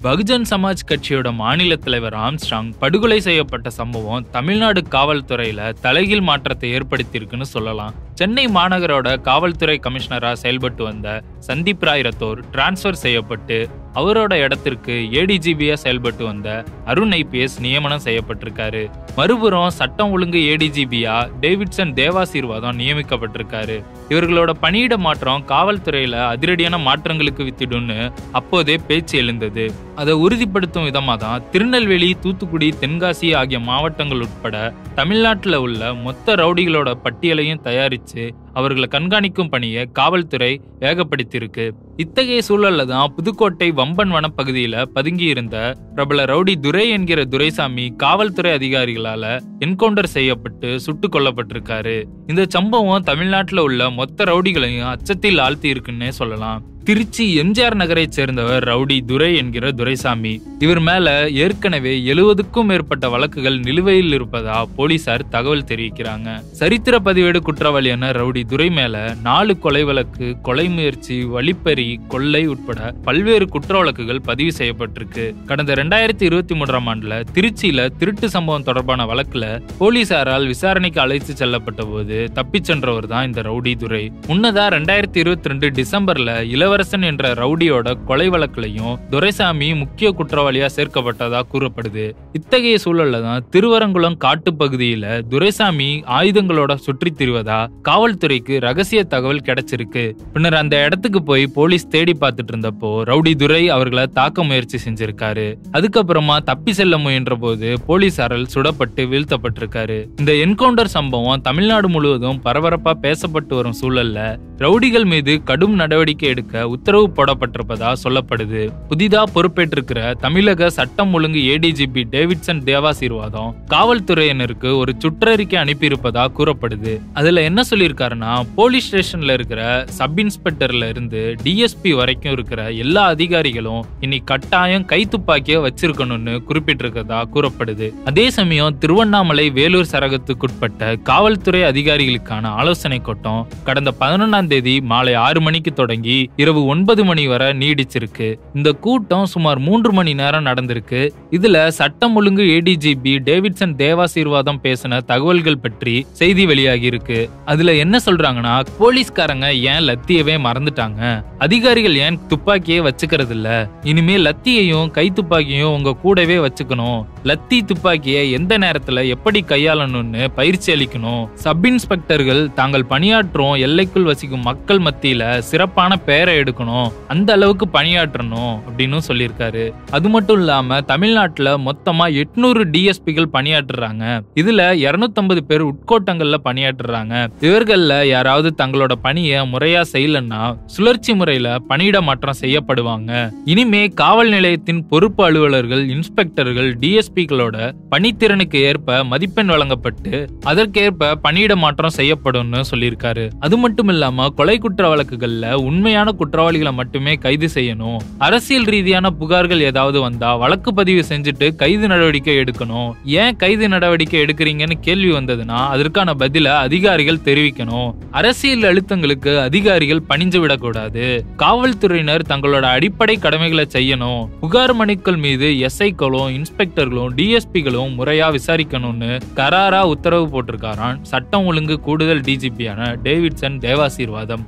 பகுஜன் சமாஜ் கட்சியோட மாநில தலைவர் ஆம்ஸ்ட்ராங் படுகொலை செய்யப்பட்ட சம்பவம் தமிழ்நாடு காவல்துறையில தலைகீழ் மாற்றத்தை ஏற்படுத்தியிருக்குன்னு சொல்லலாம். சென்னை மாநகரோட காவல்துறை கமிஷனரா செயல்பட்டு வந்த சந்தீப் ராய் ரத்தோர் டிரான்ஸ்பர் செய்யப்பட்டு அவரோட இடத்திற்கு ஏடிஜிபியா செயல்பட்டு வந்த அருண் ஐபிஎஸ் நியமனம் செய்யப்பட்டிருக்காரு. மறுபுறம் சட்டம் ஒழுங்கு ஏடிஜிபியா டேவிட்சன் தேவாசீர்வாதம் நியமிக்கப்பட்டிருக்காரு. இவர்களோட பணியிட மாற்றம் காவல்துறையில அதிரடியான மாற்றங்களுக்கு வித்திடும்னு அப்போதே பேச்சு எழுந்தது. அதை உறுதிப்படுத்தும் விதமா தான் திருநெல்வேலி, தூத்துக்குடி, தென்காசி ஆகிய மாவட்டங்கள் உட்பட தமிழ்நாட்டில் உள்ள மொத்த ரவுடிகளோட பட்டியலையும் தயாரிச்சு அவர்களை கண்காணிக்கும் பணியை காவல்துறை வேகப்படுத்தியிருக்கு. இத்தகைய சூழல்ல தான் புதுக்கோட்டை வம்பன் வனப்பகுதியில பதுங்கி இருந்த பிரபல ரவுடி துரை என்கிற துரைசாமி காவல்துறை அதிகாரிகளால என்கவுண்டர் செய்யப்பட்டு சுட்டுக் கொல்லப்பட்டிருக்காரு. இந்த சம்பவம் தமிழ்நாட்டில் உள்ள மொத்த ரவுடிகளையும் அச்சத்தில் ஆழ்த்தி இருக்குன்னே சொல்லலாம். திருச்சி எம்ஜிஆர் நகரை சேர்ந்தவர் ரவுடி துரை என்கிற துரைசாமி. இவர் மேல ஏற்கனவே 70க்கும் மேற்பட்ட வழக்குகள் நிலுவையில் இருப்பதா போலீசார் தகவல் தெரிவிக்கிறாங்க. சரித்திர பதிவேடு குற்றவாளியான ரவுடி துரை மேல 4 கொலை வழக்கு, கொலை முயற்சி, வழிப்பறி, கொள்ளை உட்பட பல்வேறு குற்ற வழக்குகள் பதிவு செய்யப்பட்டிருக்கு. கடந்த 2023ஆம் ஆண்டுல திருச்சியில திருட்டு சம்பவம் தொடர்பான வழக்குல போலீசாரால் விசாரணைக்கு அழைத்து செல்லப்பட்ட போது தப்பிச் சென்றவர் தான் இந்த ரவுடி துரை. முன்னதா 2022 டிசம்பர்ல இளவரசன் என்ற ரவுடியோட கொலை வழக்குலையும் துரைசாமி முக்கிய குற்றவாளியா சேர்க்கப்பட்டதா கூறப்படுது. இத்தகைய சூழல்ல தான் திருவரங்குளம் காட்டு பகுதியில துரைசாமி ஆயுதங்களோட சுற்றி திரிவதா காவல்துறைக்கு ரகசிய தகவல் கிடைச்சிருக்கு. பின்னர் அந்த இடத்துக்கு போய் போலீஸ் தேடி பார்த்துட்டு இருந்தப்போ ரவுடி துரை அவர்களை தாக்க முயற்சி செஞ்சிருக்காரு. அதுக்கப்புறமா தப்பி செல்ல முயன்ற போது போலீசாரால் சுடப்பட்டு வீழ்த்தப்பட்டிருக்காரு. இந்த என்கவுண்டர் சம்பவம் தமிழ்நாடு முழுவதும் பரபரப்பா பேசப்பட்டு வரும் சூழல்ல ரவுடிகள் மீது கடும் நடவடிக்கை எடுக்க உத்தரவு போடப்பட்டிருப்பதா சொல்லப்படுது. புதிதா பொறுப்பேற்றிருக்கிற தமிழக சட்டம் ஒழுங்கு ஏடிஜிபி டேவிட்சன் தேவாசீர்வாதம் காவல்துறையினருக்கு ஒரு சுற்றறிக்கை அனுப்பியிருப்பதா கூறப்படுது. அதுல என்ன சொல்லியிருக்காருன்னா, போலீஸ் ஸ்டேஷன்ல இருக்கிற சப் இன்ஸ்பெக்டர்ல இருந்து டிஎஸ்பி வரைக்கும் இருக்கிற எல்லா அதிகாரிகளும் இனி கட்டாயம் கைத்துப்பாக்கிய வச்சிருக்கணும்னு குறிப்பிட்டிருக்கதா கூறப்படுது. அதே சமயம் திருவண்ணாமலை, வேலூர் சரகத்துக்குட்பட்ட காவல்துறை அதிகாரிகளுக்கான ஆலோசனை கூட்டம் கடந்த 11ஆம் தேதி மாலை 6 மணிக்கு தொடங்கி இரவு 9 மணி வரை நீடிச்சிருக்கு. இந்த கூட்டம் சுமார் 3 மணி நேரம் நடந்திருக்கு. இதுல சட்டம் ஒழுங்கு ஏடிஜிபி டேவிட்சன் தேவாசீர்வாதம் பேசின தகவல்கள் பற்றி செய்தி வெளியாகி இருக்கு. அதுல என்ன சொல்றாங்கன்னா, போலீஸ்காரங்க ஏன் லத்தியவே மறந்துட்டாங்க, அதிகாரிகள் ஏன் துப்பாக்கியே வச்சுக்கிறது இல்ல, இனிமே லத்தியையும் கை துப்பாக்கியும் உங்க கூடவே வச்சுக்கணும், லத்தி துப்பாக்கியை எந்த நேரத்துல எப்படி கையாளணும்னு பயிற்சி அளிக்கணும், சப் இன்ஸ்பெக்டர்கள் தாங்கள் பணியாற்றும் எல்லைக்குள் வசிக்கும் மக்கள் மத்தியில சிறப்பான பெயரை எடுக்கணும், அந்த அளவுக்கு பணியாற்றணும் அப்படின்னு சொல்லியிருக்காரு. அது மட்டும் இல்லாம தமிழ்நாட்டுல மொத்தமா 800 டிஎஸ்பிகள் பணியாற்றுறாங்க. இதுல 250 பேர் உட்கோட்டங்கள்ல பணியாற்றுறாங்க. இவர்கள்ல யாராவது தங்களோட பணியை முறையா செய்யலன்னா சுழற்சி முறையில பணியிட மாற்றம் செய்யப்படுவாங்க. இனிமே காவல் நிலையத்தின் பொறுப்பு அலுவலர்கள், இன்ஸ்பெக்டர்கள், டிஎஸ்பிகளோட பணித்திறனுக்கு ஏற்ப மதிப்பெண் வழங்கப்பட்டு அதற்கேற்ப பணியிட மாற்றம் செய்யப்படும் சொல்லியிருக்காரு. அது மட்டும் இல்லாம கொலை குற்ற வழக்குகள்ல உண்மையான குற்றவாளிகளை மட்டுமே கைது செய்யணும். அரசியல் ரீதியான புகார்கள் ஏதாவது வந்தா வழக்கு பதிவு செஞ்சுட்டு கைது நடவடிக்கை எடுக்கணும். ஏன் கைது நடவடிக்கை எடுக்கிறீங்கன்னு கேள்வி வந்ததுன்னா அதற்கான பதில அதிகாரிகள் தெரிவிக்கணும். அரசியல் அழுத்தங்களுக்கு அதிகாரிகள் பணிஞ்சு விடக்கூடாது. காவல்துறையினர் தங்களோட அடிப்படை கடமைகளை செய்யணும். புகார் மனுக்கள் மீது எஸ்ஐக்களும், இன்ஸ்பெக்டர்களும், டிஎஸ்பிகளும் முறையா விசாரிக்கணும்னு கராரா உத்தரவு போட்டிருக்காராம் சட்டம் ஒழுங்கு கூடுதல் டிஜிபியான டேவிட்சன் தேவாசீர்வாதம்.